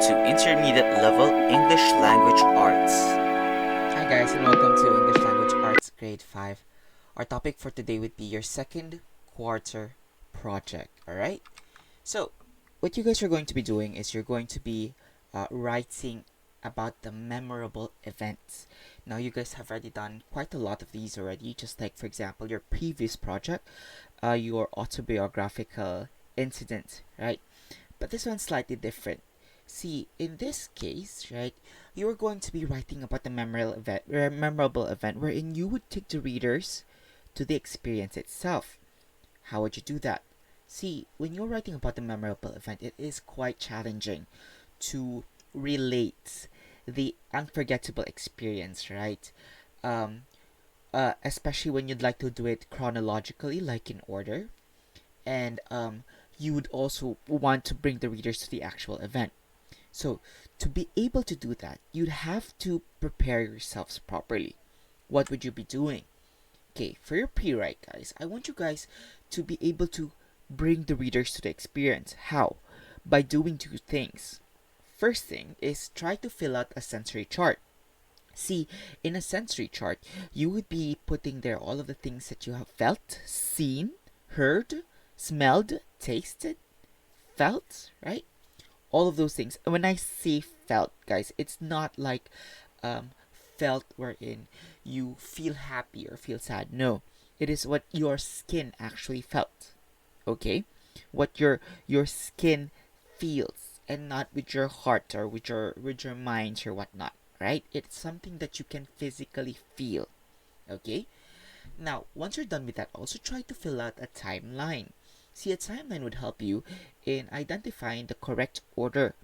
to Intermediate Level English Language Arts. Hi guys and welcome to English Language Arts Grade 5. Our topic for today would be your second quarter project, alright? So, what you guys are going to be doing is you're going to be writing about the memorable events. Now, you guys have already done quite a lot of these already, just like, for example, your previous project, your autobiographical incident, right? But this one's slightly different. See, in this case, right, you're going to be writing about the memorable event wherein you would take the readers to the experience itself. How would you do that? See, when you're writing about the memorable event, it is quite challenging to relate the unforgettable experience, right? Um, Especially when you'd like to do it chronologically, like in order, and you would also want to bring the readers to the actual event. So, to be able to do that, you'd have to prepare yourselves properly. What would you be doing? Okay, for your pre-write, guys, I want you guys to be able to bring the readers to the experience. How? By doing two things. First thing is try to fill out a sensory chart. See, in a sensory chart, you would be putting there all of the things that you have felt, seen, heard, smelled, tasted, felt, right? All of those things. And when I say felt, guys, it's not like um, felt wherein you feel happy or feel sad. No, it is what your skin actually felt. Okay, what your skin feels, and not with your heart or with your mind or whatnot. Right? It's something that you can physically feel. Okay. Now, once you're done with that, also try to fill out a timeline. See, a timeline would help you in identifying the correct order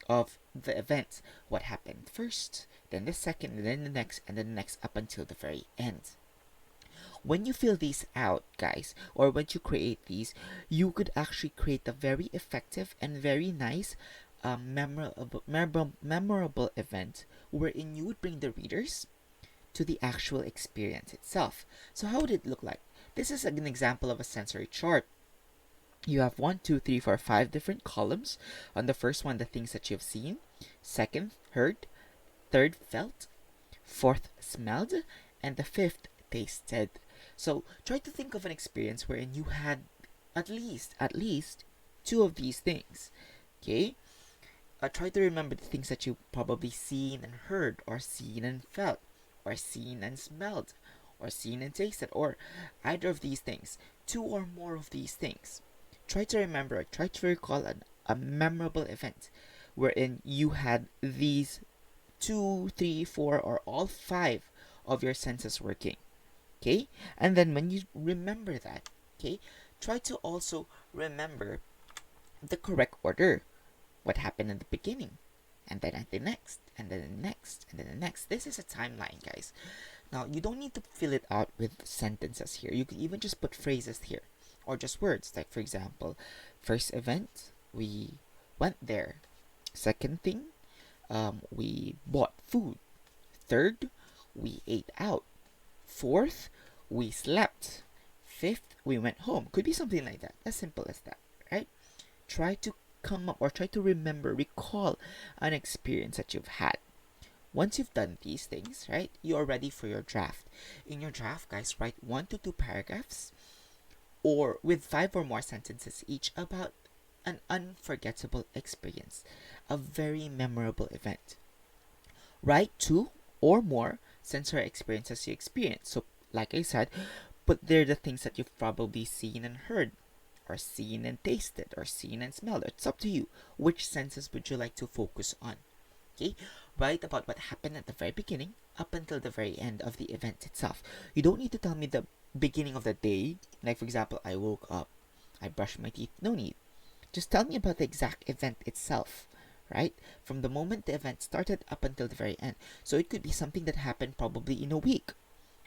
of the events. What happened first, then the second, and then the next, and then the next up until the very end. When you fill these out, guys, or when you create these, you could actually create a very effective and very nice memorable event wherein you would bring the readers to the actual experience itself. So how would it look like? This is an example of a sensory chart. You have one, two, three, four, five different columns. On the first one, the things that you've seen. Second, heard. Third, felt. Fourth, smelled. And the fifth, tasted. So try to think of an experience wherein you had at least two of these things. Okay? Try to remember the things that you probably seen and heard, or seen and felt, or seen and smelled, or seen and tasted, or either of these things, two or more of these things. Try to remember, try to recall a memorable event wherein you had these two, three, four, or all five of your senses working. Okay? And then when you remember that, okay, try to also remember the correct order. What happened in the beginning, and then at the next, and then the next, and then the next. This is a timeline, guys. Now, you don't need to fill it out with sentences here. You can even just put phrases here, or just words. Like, for example, first event, we went there. Second thing, we bought food. Third, we ate out. Fourth, we slept. Fifth, we went home. Could be something like that. As simple as that, right? Try to come up or try to remember, recall an experience that you've had. Once you've done these things, right, you are ready for your draft. In your draft, guys, write 1 to 2 paragraphs or with 5 or more sentences each about an unforgettable experience, a very memorable event. Write 2 or more sensory experiences you experience. So, like I said, put there the things that you've probably seen and heard, or seen and tasted, or seen and smelled. It's up to you. Which senses would you like to focus on? Okay? Write about what happened at the very beginning up until the very end of the event itself. You don't need to tell me the beginning of the day. Like, for example, I woke up, I brushed my teeth. No need. Just tell me about the exact event itself, right? From the moment the event started up until the very end. So it could be something that happened probably in a week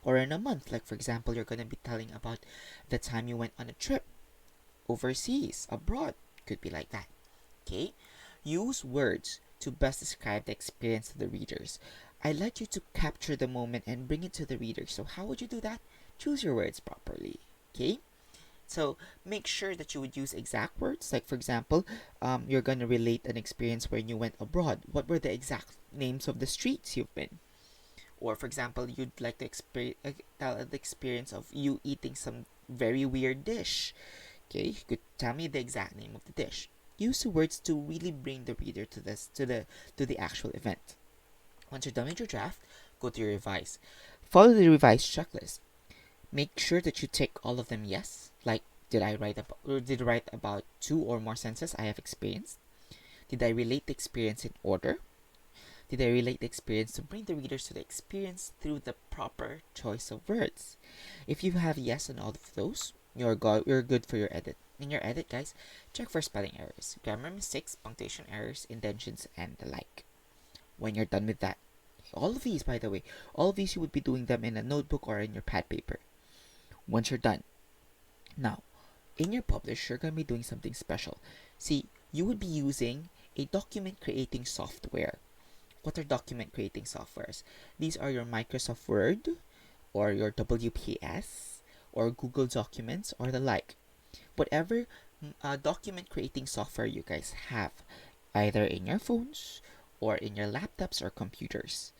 or in a month. Like, for example, you're going to be telling about the time you went on a trip overseas, abroad. Could be like that. Okay? Use words to best describe the experience to the readers. I like you to capture the moment and bring it to the reader. So how would you do that? Choose your words properly. Okay? So make sure that you would use exact words. Like for example, you're gonna relate an experience when you went abroad. What were the exact names of the streets you've been? Or for example, you'd like to tell the experience of you eating some very weird dish. Okay, you could tell me the exact name of the dish. Use the words to really bring the reader to the actual event. Once you're done with your draft, go to your revise. Follow the revise checklist. Make sure that you tick all of them yes. Like, did I write about two or more senses I have experienced? Did I relate the experience in order? Did I relate the experience to bring the readers to the experience through the proper choice of words? If you have yes on all of those, you're good for your edit. In your edit, guys, check for spelling errors, grammar mistakes, punctuation errors, indentions, and the like. When you're done with that, all of these, by the way, all of these you would be doing them in a notebook or in your pad paper. Once you're done, now, in your publish, you're going to be doing something special. See, you would be using a document creating software. What are document creating softwares? These are your Microsoft Word or your WPS or Google Documents or the like. Whatever document creating software you guys have, either in your phones or in your laptops or computers.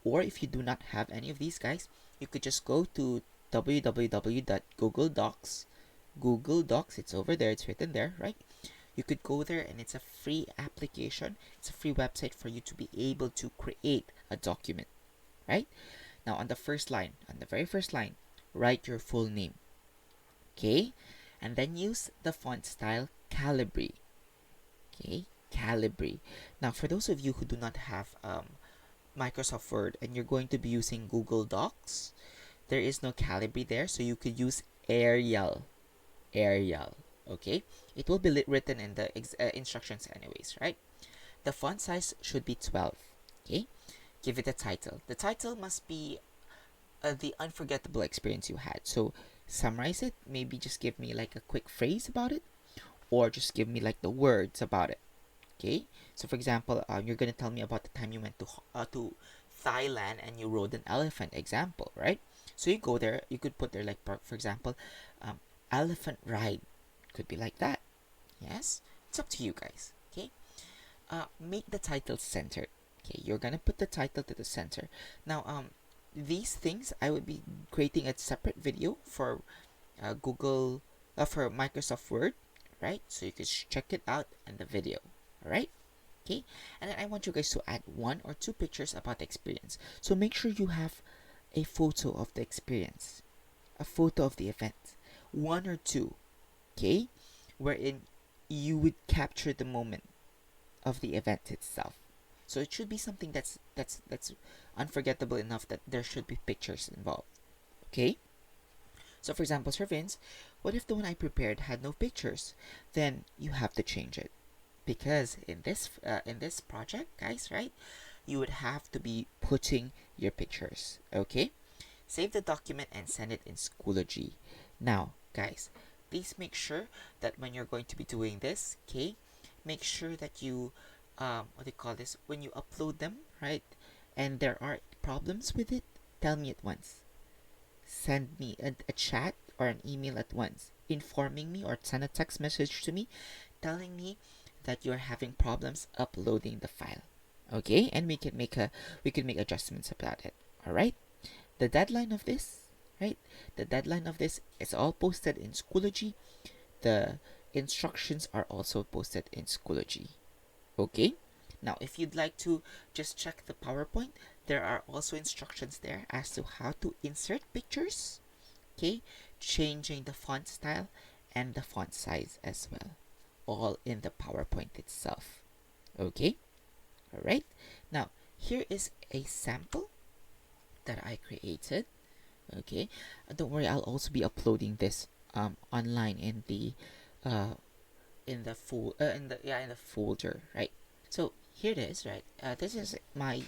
Or if you do not have any of these guys, you could just go to www.googledocs. Google Docs, it's over there, it's written there, right? You could go there and it's a free application. It's a free website for you to be able to create a document, right? Now on the very first line, write your full name, okay? And then use the font style Calibri, okay? Calibri. Now for those of you who do not have Microsoft Word and you're going to be using Google Docs, there is no Calibri there, so you could use Arial. Okay, it will be written in the instructions anyways, right? The font size should be 12. Okay, give it a title. The title must be the unforgettable experience you had. So summarize it. Maybe just give me like a quick phrase about it, or just give me like the words about it. Okay, so for example, you're gonna tell me about the time you went to Thailand and you rode an elephant. Example, right? So you go there. You could put there like for example, elephant ride. Could be like that. Yes, it's up to you guys. Okay, make the title centered. Okay, you're gonna put the title to the center. Now, these things I would be creating a separate video for Google for Microsoft Word, right? So you can check it out in the video. All right. Okay, and then I want you guys to add one or two pictures about the experience. So make sure you have a photo of the experience, a photo of the event, one or two, okay, wherein you would capture the moment of the event itself. So it should be something that's unforgettable enough that there should be pictures involved. Okay? So for example, Sir Vince, what if the one I prepared had no pictures? Then you have to change it. Because in this project, guys, right? You would have to be putting your pictures. Okay? Save the document and send it in Schoology. Now, guys, please make sure that when you're going to be doing this, okay, make sure that you what do you call this, when you upload them, right, and there are problems with it, tell me at once. Send me a chat or an email at once informing me, or send a text message to me telling me that you're having problems uploading the file. Okay, and we can make adjustments about it. All right, the deadline of this, right, the deadline of this is all posted in Schoology. The instructions are also posted in Schoology. Okay, now if you'd like to just check the PowerPoint, there are also instructions there as to how to insert pictures, okay, changing the font style and the font size as well, all in the PowerPoint itself. Okay, all right, now here is a sample that I created. Okay, don't worry, I'll also be uploading this online in the uh in the in the folder, right? So here it is, right? This is my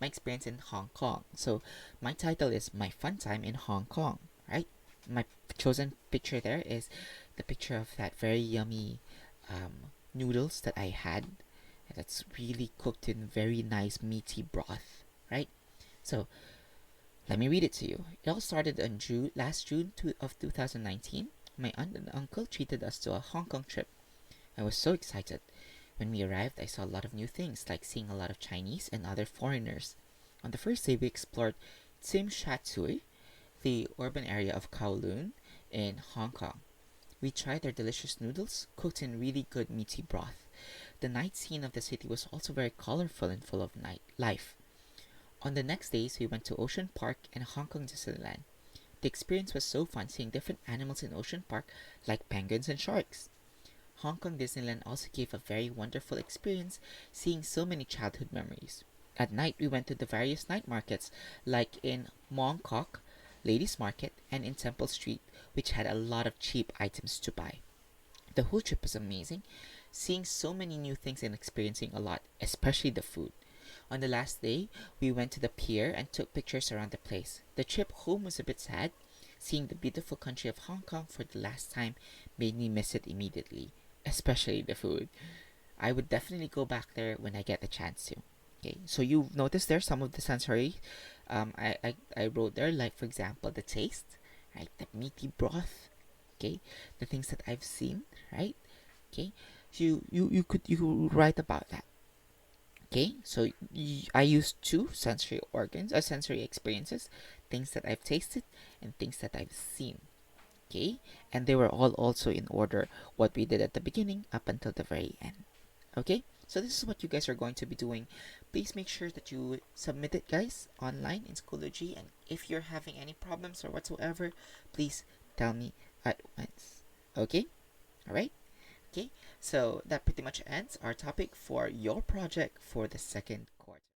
experience in Hong Kong. So my title is My Fun Time in Hong Kong, right? My chosen picture there is the picture of that very yummy noodles that I had. That's really cooked in very nice meaty broth, right? So let me read it to you. It all started on last June of 2019 my aunt and uncle treated us to a Hong Kong trip. I was so excited. When we arrived, I saw a lot of new things, like seeing a lot of Chinese and other foreigners. On the first day, we explored Tsim Sha Tsui, the urban area of Kowloon in Hong Kong. We tried their delicious noodles, cooked in really good meaty broth. The night scene of the city was also very colorful and full of night life. On the next days, we went to Ocean Park and Hong Kong Disneyland. The experience was so fun seeing different animals in Ocean Park, like penguins and sharks. Hong Kong Disneyland also gave a very wonderful experience, seeing so many childhood memories. At night, we went to the various night markets, like in Mong Kok, Ladies Market, and in Temple Street, which had a lot of cheap items to buy. The whole trip was amazing, seeing so many new things and experiencing a lot, especially the food. On the last day, we went to the pier and took pictures around the place. The trip home was a bit sad. Seeing the beautiful country of Hong Kong for the last time made me miss it immediately, especially the food. I would definitely go back there when I get the chance to. Okay, so you've noticed there some of the sensory I wrote there, like for example, the taste, right? The meaty broth, okay? The things that I've seen, right? Okay, so you could write about that. Okay, so I used two sensory organs, sensory experiences, things that I've tasted and things that I've seen. Okay, and they were all also in order what we did at the beginning up until the very end. Okay, so this is what you guys are going to be doing. Please make sure that you submit it, guys, online in Schoology, and if you're having any problems or whatsoever, please tell me at once. Okay, all right. Okay, so that pretty much ends our topic for your project for the second